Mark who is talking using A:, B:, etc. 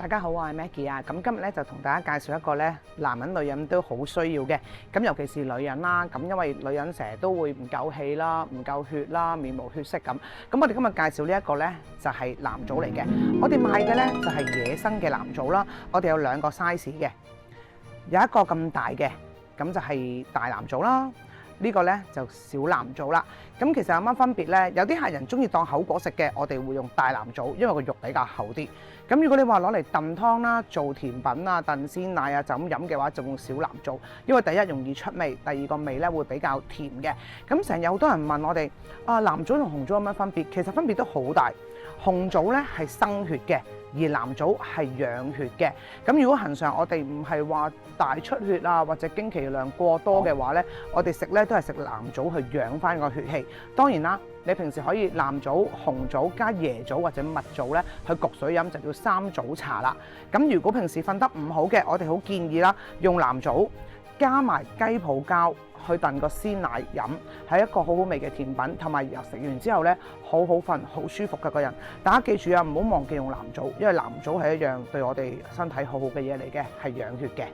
A: 大家好，我係 Maggie 啊。咁今日咧就同大家介紹一個咧男人女人都好需要嘅，咁尤其是女人啦。咁因為女人成日都會唔夠氣啦、唔夠血啦、面無血色咁。咁我哋今日介紹呢一個咧就係藍棗嚟嘅。我哋賣嘅咧就係野生嘅藍棗啦。我哋有兩個 size 嘅，有一個咁大嘅，咁就係大藍棗啦。呢個咧就小藍棗啦。咁其實有乜分別咧？有啲客人中意當口果食嘅，我哋會用大藍棗，因為個肉比較厚啲。咁如果你話攞嚟燉湯啦、做甜品啊、燉鮮奶啊就咁飲嘅話，就用小藍棗，因為第一容易出味，第二個味咧會比較甜嘅。咁成日好多人問我哋啊，藍棗同紅棗有乜分別？其實分別都好大。紅棗咧係生血嘅，而藍棗係養血嘅。咁如果恆常我哋唔係話大出血啊，或者經期量過多嘅話咧，我哋食咧都係食藍棗去養翻個血氣。當然啦，你平時可以藍棗、紅棗加椰棗或者蜜棗咧去焗水飲，就叫三棗茶啦。咁如果平時瞓得唔好嘅，我哋好建議啦，用藍棗加埋雞泡膠去燉個鮮奶飲，係一個好好味嘅甜品，同埋食完之後咧好好瞓，好舒服嘅個人。大家記住啊，唔好忘記用藍棗，因為藍棗係一樣對我哋身體好好嘅嘢嚟嘅，係養血嘅。